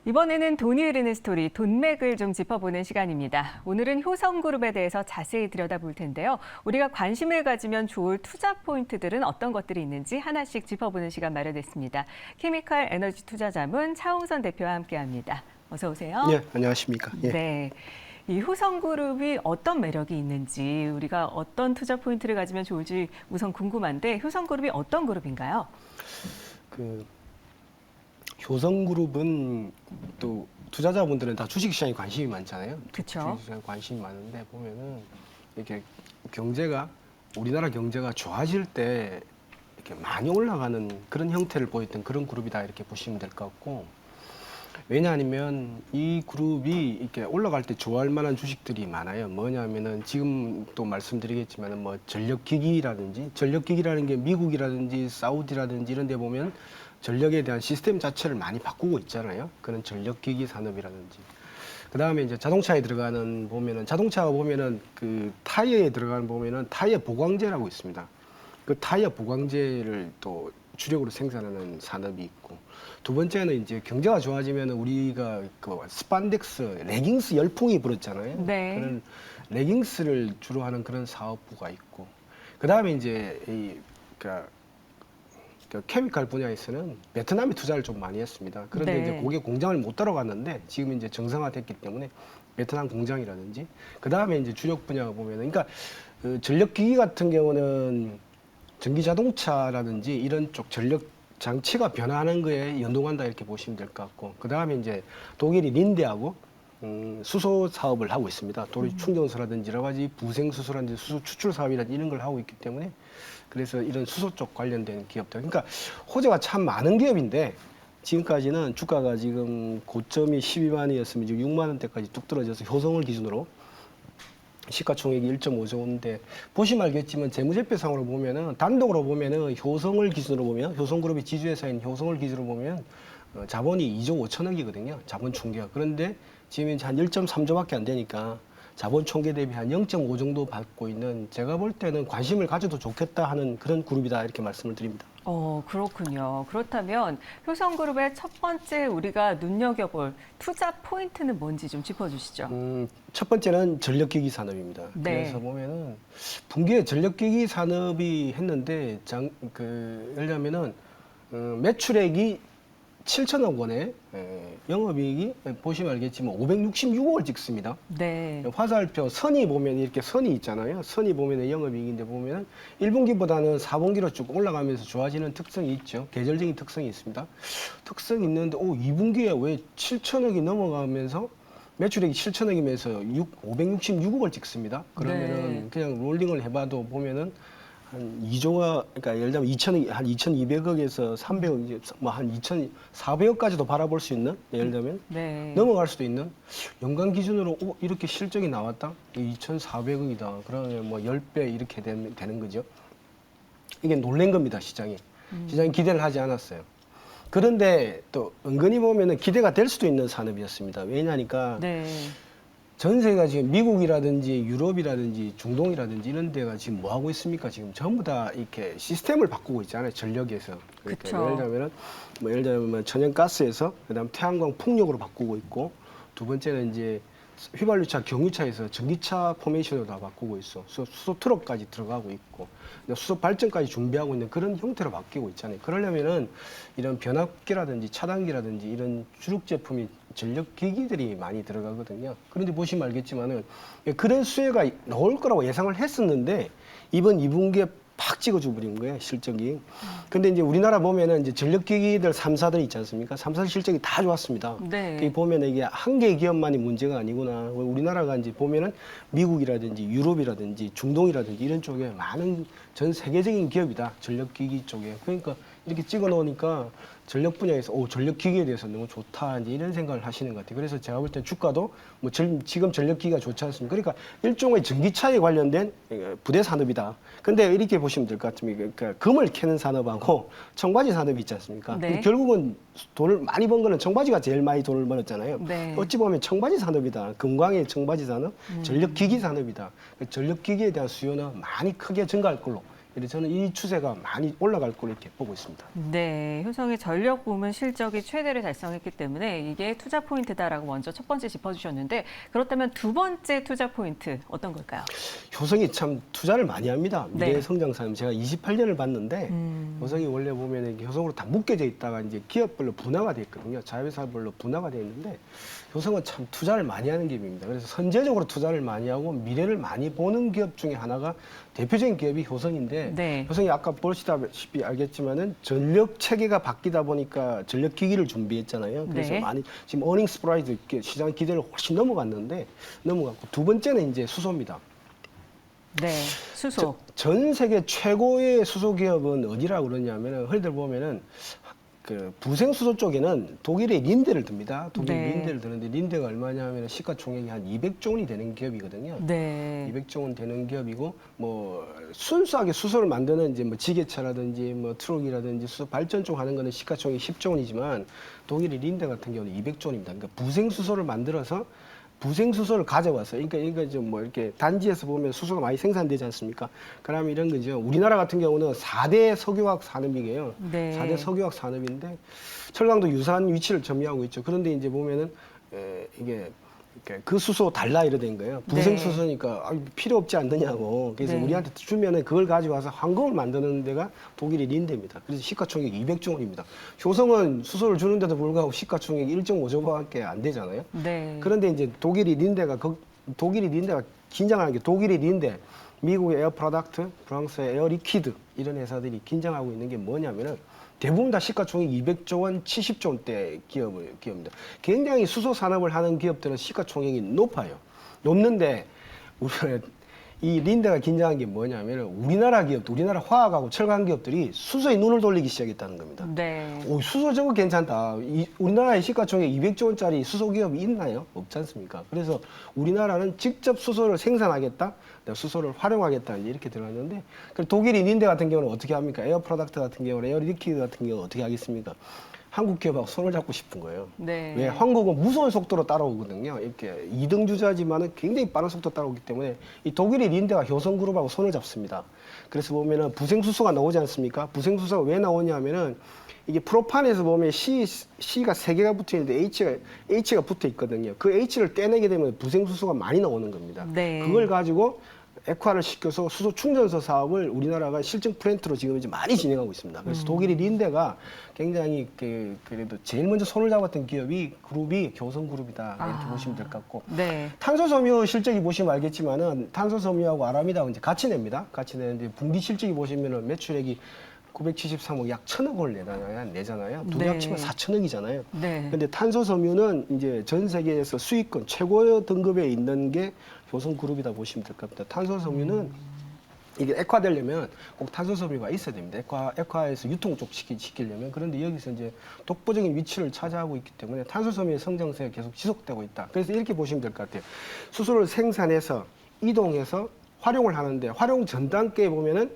이번에는 돈이 흐르는 스토리, 돈맥을 좀 짚어보는 시간입니다. 오늘은 효성그룹에 대해서 자세히 들여다볼 텐데요. 우리가 관심을 가지면 좋을 투자 포인트들은 어떤 것들이 있는지 하나씩 짚어보는 시간 마련했습니다. 케미칼 에너지 투자자문 차홍선 대표와 함께합니다. 어서 오세요. 네, 안녕하십니까. 예. 네. 이 효성그룹이 어떤 매력이 있는지, 우리가 어떤 투자 포인트를 가지면 좋을지 우선 궁금한데, 효성그룹이 어떤 그룹인가요? 효성그룹은 또 투자자분들은 다 주식시장에 관심이 많잖아요. 그쵸. 주식시장에 관심이 많은데 보면은 이렇게 경제가 우리나라 경제가 좋아질 때 이렇게 많이 올라가는 그런 형태를 보였던 그런 그룹이다 이렇게 보시면 될 것 같고, 왜냐하면 이 그룹이 이렇게 올라갈 때 좋아할 만한 주식들이 많아요. 뭐냐면은 지금 또 말씀드리겠지만은 뭐 전력기기라는 게 미국이라든지 사우디라든지 이런 데 보면 전력에 대한 시스템 자체를 많이 바꾸고 있잖아요. 그런 전력기기 산업이라든지. 그다음에 이제 자동차에 들어가는 보면은 자동차가 보면은 그 타이어에 들어가는 보면은 타이어 보강제라고 있습니다. 그 타이어 보강제를 또 주력으로 생산하는 산업이 있고, 두 번째는 이제 경제가 좋아지면 우리가 그 스판덱스, 레깅스 열풍이 불었잖아요. 네. 그런 레깅스를 주로 하는 그런 사업부가 있고, 그 다음에 이제 그 케미칼 분야에서는 베트남에 투자를 좀 많이 했습니다. 그런데 네. 이제 거기에 공장을 못 들어갔는데 지금 이제 정상화됐기 때문에 베트남 공장이라든지, 그 다음에 이제 주력 분야가 보면은, 그러니까 그 전력기기 같은 경우는 전기 자동차라든지 이런 쪽 전력 장치가 변화하는 거에 연동한다 이렇게 보시면 될 것 같고, 그 다음에 이제 독일이 린데하고 수소 사업을 하고 있습니다. 도로 충전소라든지 여러 가지 부생 수소라든지 수소 추출 사업이라든지 이런 걸 하고 있기 때문에, 그래서 이런 수소 쪽 관련된 기업들, 그러니까 호재가 참 많은 기업인데 지금까지는 주가가 지금 고점이 12만이었으면 지금 6만 원대까지 뚝 떨어져서 효성을 기준으로 시가총액이 1.5조 원인데, 보시면 알겠지만 재무제표상으로 보면은 단독으로 보면은 효성을 기준으로 보면, 효성그룹이 지주회사인 효성을 기준으로 보면 자본이 2조 5천억이거든요. 자본 총계가. 그런데 지금 이제 한 1.3조밖에 안 되니까 자본 총계 대비 한 0.5 정도 받고 있는, 제가 볼 때는 관심을 가져도 좋겠다 하는 그런 그룹이다 이렇게 말씀을 드립니다. 그렇군요. 그렇다면 효성그룹의 첫 번째 우리가 눈여겨볼 투자 포인트는 뭔지 좀 짚어주시죠. 첫 번째는 전력기기 산업입니다. 네. 그래서 보면은 분기에 전력기기 산업이 했는데 예를 들면은 매출액이 7천억 원에 영업이익이 보시면 알겠지만 566억을 찍습니다. 네. 화살표 선이 보면 이렇게 선이 있잖아요. 선이 보면 영업이익인데 보면 1분기보다는 4분기로 쭉 올라가면서 좋아지는 특성이 있죠. 계절적인 특성이 있습니다. 특성이 있는데 2분기에 왜 7천억이 넘어가면서 매출액이 7천억이면서 566억을 찍습니다. 그러면은 네. 그냥 롤링을 해봐도 보면은 한 2조가, 그러니까 예를 들면 2천, 한 2,200억에서 300억, 이제 뭐 한 2,400억까지도 바라볼 수 있는, 예를 들면 네. 넘어갈 수도 있는, 연간 기준으로 이렇게 실적이 나왔다? 2,400억이다. 그러면 뭐 10배 이렇게 되는 거죠. 이게 놀란 겁니다, 시장이. 시장이 기대를 하지 않았어요. 그런데 또 은근히 보면은 기대가 될 수도 있는 산업이었습니다. 왜냐니까 네. 전 세계가 지금 미국이라든지 유럽이라든지 중동이라든지 이런 데가 지금 뭐 하고 있습니까? 지금 전부 다 이렇게 시스템을 바꾸고 있잖아요. 전력에서. 그러니까 그쵸. 예를 들면 천연가스에서 그다음 태양광 풍력으로 바꾸고 있고, 두 번째는 이제 휘발유차, 경유차에서 전기차 포메이션으로 다 바꾸고 있어. 수소 트럭까지 들어가고 있고, 수소 발전까지 준비하고 있는 그런 형태로 바뀌고 있잖아요. 그러려면은 이런 변압기라든지 차단기라든지 이런 주력 제품이 전력 기기들이 많이 들어가거든요. 그런데 보시면 알겠지만은 그런 수혜가 나올 거라고 예상을 했었는데 이번 2분기에 팍 찍어줘 버린 거예요, 실적이. 근데 이제 우리나라 보면은 이제 전력기기들 3사들 있지 않습니까? 3사 실적이 다 좋았습니다. 네. 그 보면 이게 한 개 기업만이 문제가 아니구나. 우리나라가 이제 보면은 미국이라든지 유럽이라든지 중동이라든지 이런 쪽에 많은 전 세계적인 기업이다. 전력기기 쪽에. 그러니까 이렇게 찍어 놓으니까 전력 분야에서 전력기기에 대해서 너무 좋다 이제 이런 생각을 하시는 것 같아요. 그래서 제가 볼 때 주가도 뭐 지금 전력기기가 좋지 않습니까? 그러니까 일종의 전기차에 관련된 부대 산업이다. 근데 이렇게 보시면 될 것 같습니다. 그러니까 금을 캐는 산업하고 청바지 산업이 있지 않습니까? 네. 근데 결국은 돈을 많이 번 거는 청바지가 제일 많이 돈을 벌었잖아요. 네. 어찌 보면 청바지 산업이다. 금광의 청바지 산업, 전력기기 산업이다. 전력기기에 대한 수요는 많이 크게 증가할 걸로 그래서 저는 이 추세가 많이 올라갈 거로 이렇게 보고 있습니다. 네, 효성의 전력 부문 실적이 최대를 달성했기 때문에 이게 투자 포인트다라고 먼저 첫 번째 짚어주셨는데 그렇다면 두 번째 투자 포인트 어떤 걸까요? 효성이 참 투자를 많이 합니다. 네. 미래 성장사님 제가 28년을 봤는데 효성이 원래 보면 효성으로 다 묶여져 있다가 이제 기업별로 분화가 돼 있거든요. 자회사별로 분화가 돼 있는데 효성은 참 투자를 많이 하는 기업입니다. 그래서 선제적으로 투자를 많이 하고 미래를 많이 보는 기업 중에 하나가 대표적인 기업이 효성인데 네. 효성이 아까 보시다시피 알겠지만은 전력 체계가 바뀌다 보니까 전력 기기를 준비했잖아요. 그래서 네. 많이 지금 어닝 스프라이드 시장 기대를 훨씬 넘어갔고 두 번째는 이제 수소입니다. 네, 수소. 전 세계 최고의 수소 기업은 어디라고 그러냐면은 흔히들 보면은 그 부생 수소 쪽에는 독일의 린데를 듭니다. 독일 네. 린데를 드는데 린데가 얼마냐면 시가총액이 한 200조 원이 되는 기업이거든요. 네. 200조 원 되는 기업이고 뭐 순수하게 수소를 만드는 이제 뭐 지게차라든지 뭐 트럭이라든지 수소 발전 쪽 하는 거는 시가총액이 10조 원이지만 독일의 린데 같은 경우는 200조 원입니다. 그러니까 부생 수소를 만들어서 부생 수소를 가져와서 그러니까 좀 뭐 이렇게 단지에서 보면 수소가 많이 생산되지 않습니까? 그러면 이런 거죠. 우리나라 같은 경우는 4대 석유화학 산업이에요. 네. 4대 석유화학 산업인데 철강도 유사한 위치를 점유하고 있죠. 그런데 이제 보면은 이게 그 수소 달라 이래 된 거예요. 부생 네. 수소니까 필요 없지 않느냐고. 그래서 네. 우리한테 주면은 그걸 가지고 와서 황금을 만드는 데가 독일의 린데입니다. 그래서 시가총액 200조 원입니다. 효성은 수소를 주는데도 불구하고 시가총액 1.5조밖에 안 되잖아요. 네. 그런데 이제 독일의 린데가 긴장하는 게 독일의 린데, 미국의 에어 프로덕트, 프랑스의 에어 리퀴드 이런 회사들이 긴장하고 있는 게 뭐냐면은 대부분 다 시가총액 200조 원, 70조 원대 기업입니다. 굉장히 수소 산업을 하는 기업들은 시가총액이 높아요. 높는데 이 린데가 긴장한 게 뭐냐면 우리나라 화학하고 철강 기업들이 수소에 눈을 돌리기 시작했다는 겁니다. 네. 오, 수소 저거 괜찮다. 우리나라의 시가총액 200조 원짜리 수소 기업이 있나요? 없지 않습니까? 그래서 우리나라는 직접 수소를 생산하겠다, 수소를 활용하겠다 이렇게 들어갔는데 독일이 린데 같은 경우는 어떻게 합니까? 에어 프로덕트 같은 경우는 에어 리퀴드 같은 경우는 어떻게 하겠습니까? 한국 기업하고 손을 잡고 싶은 거예요. 네. 왜? 한국은 무서운 속도로 따라오거든요. 이렇게 2등 주자지만은 굉장히 빠른 속도로 따라오기 때문에 이 독일의 린데가 효성그룹하고 손을 잡습니다. 그래서 보면은 부생수소가 나오지 않습니까? 부생수소가 왜 나오냐면은 이게 프로판에서 보면 C가 3개가 붙어 있는데 H가 붙어 있거든요. 그 H를 떼내게 되면 부생수소가 많이 나오는 겁니다. 네. 그걸 가지고 액화를 시켜서 수소 충전소 사업을 우리나라가 실증 플랜트로 지금 이제 많이 진행하고 있습니다. 그래서 독일의 린데가 굉장히 그래도 제일 먼저 손을 잡았던 그룹이 효성그룹이다 이렇게 보시면 될 것 같고. 네. 탄소섬유 실적이 보시면 알겠지만은 탄소섬유하고 아람이다하고 이제 같이 냅니다. 같이 내는데 분기 실적이 보시면은 매출액이 973억 약 1,000억 원을 내잖아요. 두 개 네. 합치면 4,000억이잖아요. 네. 근데 탄소섬유는 이제 전 세계에서 수익권 최고 등급에 있는 게 효성그룹이다 보시면 될 것 같습니다. 탄소섬유는 이게 액화되려면 꼭 탄소섬유가 있어야 됩니다. 액화에서 유통 쪽 시키려면. 그런데 여기서 이제 독보적인 위치를 차지하고 있기 때문에 탄소섬유의 성장세가 계속 지속되고 있다. 그래서 이렇게 보시면 될 것 같아요. 수소를 생산해서 이동해서 활용을 하는데 활용 전 단계에 보면은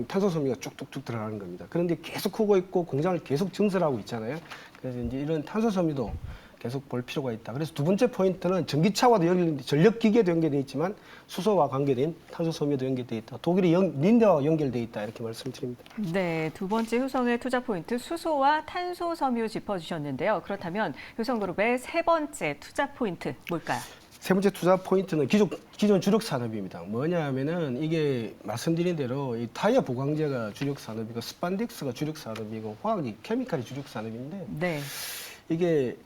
탄소섬유가 쭉쭉쭉 들어가는 겁니다. 그런데 계속 크고 있고 공장을 계속 증설하고 있잖아요. 그래서 이제 이런 탄소섬유도 계속 볼 필요가 있다. 그래서 두 번째 포인트는 전기차와도 전력기계도 연계되어 있지만 수소와 관계된 탄소섬유도 연계되어 있다. 독일의 린데와 연결되어 있다. 이렇게 말씀드립니다. 네, 두 번째 효성의 투자 포인트 수소와 탄소섬유 짚어주셨는데요. 그렇다면 효성그룹의 세 번째 투자 포인트 뭘까요? 세 번째 투자 포인트는 기존 주력 산업입니다. 뭐냐 하면은 이게 말씀드린 대로 이 타이어 보강제가 주력 산업이고 스판덱스가 주력 산업이고 화학이 케미칼이 주력 산업인데 네. 이게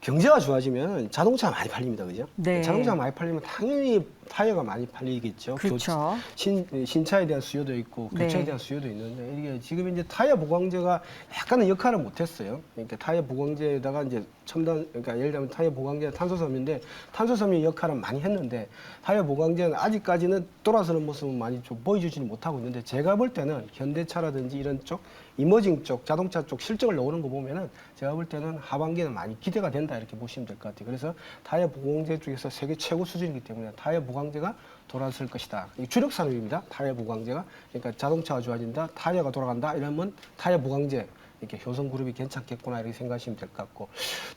경제가 좋아지면 자동차가 많이 팔립니다. 그죠? 네. 자동차가 많이 팔리면 당연히 타이어가 많이 팔리겠죠. 그렇죠. 신차에 대한 수요도 있고 교체에 네. 대한 수요도 있는데 이게 지금 이제 타이어 보강제가 약간은 역할을 못했어요. 그러니까 타이어 보강제에다가 이제 그러니까 예를 들면 타이어 보강제는 탄소섬유인데 탄소섬유 역할은 많이 했는데 타이어 보강제는 아직까지는 돌아서는 모습은 많이 좀 보여주지는 못하고 있는데 제가 볼 때는 현대차라든지 이런 쪽 이머징 쪽 자동차 쪽 실적을 나오는 거 보면은 제가 볼 때는 하반기에는 많이 기대가 된다 이렇게 보시면 될 것 같아요. 그래서 타이어 보강제 쪽에서 세계 최고 수준이기 때문에 타이어 보강제가 돌아설 것이다. 주력 산업입니다. 타이어 보강제가 그러니까 자동차가 좋아진다, 타이어가 돌아간다 이러면 타이어 보강제 이렇게 효성그룹이 괜찮겠구나 이렇게 생각하시면 될 것 같고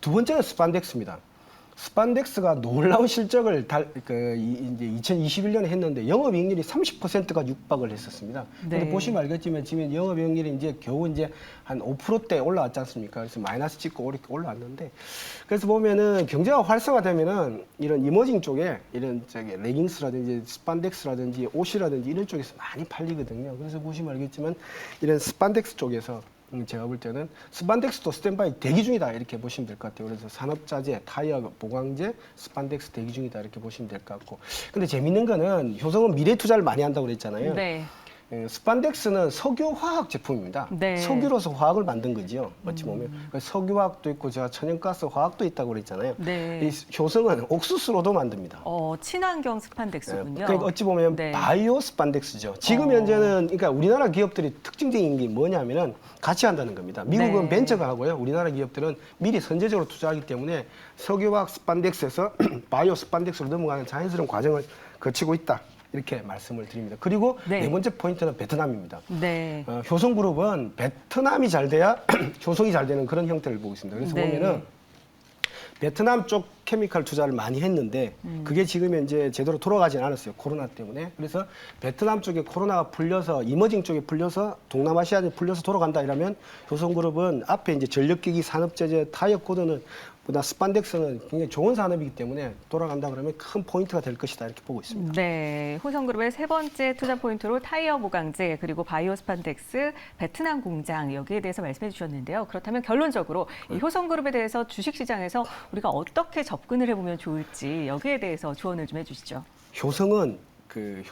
두 번째는 스판덱스입니다. 스판덱스가 놀라운 실적을 이제 2021년에 했는데 영업이익률이 30%가 육박을 했었습니다. 근데 네. 보시면 알겠지만 지금 영업이익률이 이제 겨우 이제 한 5%대 올라왔지 않습니까? 그래서 마이너스 찍고 이렇게 올라왔는데, 그래서 보면은 경제가 활성화되면은 이런 이머징 쪽에 이런 저기 레깅스라든지 스판덱스라든지 옷이라든지 이런 쪽에서 많이 팔리거든요. 그래서 보시면 알겠지만 이런 스판덱스 쪽에서 제가 볼 때는 스판덱스도 스탠바이 대기 중이다 이렇게 보시면 될 것 같아요. 그래서 산업자재, 타이어, 보강재, 스판덱스 대기 중이다 이렇게 보시면 될 것 같고. 근데 재밌는 거는 효성은 미래 투자를 많이 한다고 그랬잖아요. 네. 스판덱스는 석유화학 제품입니다. 네. 석유로서 화학을 만든 거죠. 어찌 보면 석유화학도 있고 제가 천연가스 화학도 있다고 그랬잖아요. 네. 이 효성은 옥수수로도 만듭니다. 친환경 스판덱스군요. 그러니까 어찌 보면 네. 바이오 스판덱스죠. 지금 현재는 그러니까 우리나라 기업들이 특징적인 게 뭐냐면은 같이 한다는 겁니다. 미국은 네. 벤처가 하고요. 우리나라 기업들은 미리 선제적으로 투자하기 때문에 석유화학 스판덱스에서 바이오 스판덱스로 넘어가는 자연스러운 과정을 거치고 있다. 이렇게 말씀을 드립니다. 그리고 네. 네 번째 포인트는 베트남입니다. 네. 효성그룹은 베트남이 잘 돼야 효성이 잘 되는 그런 형태를 보고 있습니다. 그래서 네. 보면은 베트남 쪽 케미칼 투자를 많이 했는데 그게 지금 현재 제대로 돌아가진 않았어요. 코로나 때문에. 그래서 베트남 쪽에 코로나가 풀려서 이머징 쪽에 풀려서 동남아시아에 풀려서 돌아간다 이러면 효성그룹은 앞에 이제 전력기기, 산업재재, 타이어 코드는 보다 스판덱스는 굉장히 좋은 산업이기 때문에 돌아간다 그러면 큰 포인트가 될 것이다 이렇게 보고 있습니다. 네, 호성그룹의 세 번째 투자 포인트로 타이어 보강제 그리고 바이오 스판덱스, 베트남 공장 여기에 대해서 말씀해 주셨는데요. 그렇다면 결론적으로 이 효성그룹에 대해서 주식시장에서 우리가 어떻게 접근을 해보면 좋을지 여기에 대해서 조언을 좀 해주시죠.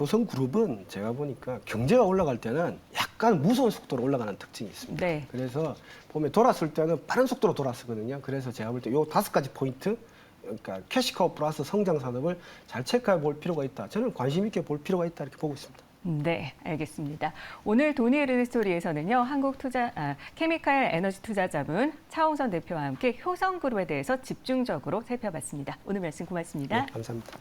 효성그룹은 제가 보니까 경제가 올라갈 때는 약간 무서운 속도로 올라가는 특징이 있습니다. 네. 그래서 보면 돌았을 때는 빠른 속도로 돌았었거든요. 그래서 제가 볼 때 요 5가지 포인트, 그러니까 캐시카우 플러스 성장 산업을 잘 체크해 볼 필요가 있다. 저는 관심 있게 볼 필요가 있다 이렇게 보고 있습니다. 네, 알겠습니다. 오늘 돈이 흐르는 스토리에서는요, 케미칼 에너지 투자자분 차홍선 대표와 함께 효성그룹에 대해서 집중적으로 살펴봤습니다. 오늘 말씀 고맙습니다. 네, 감사합니다.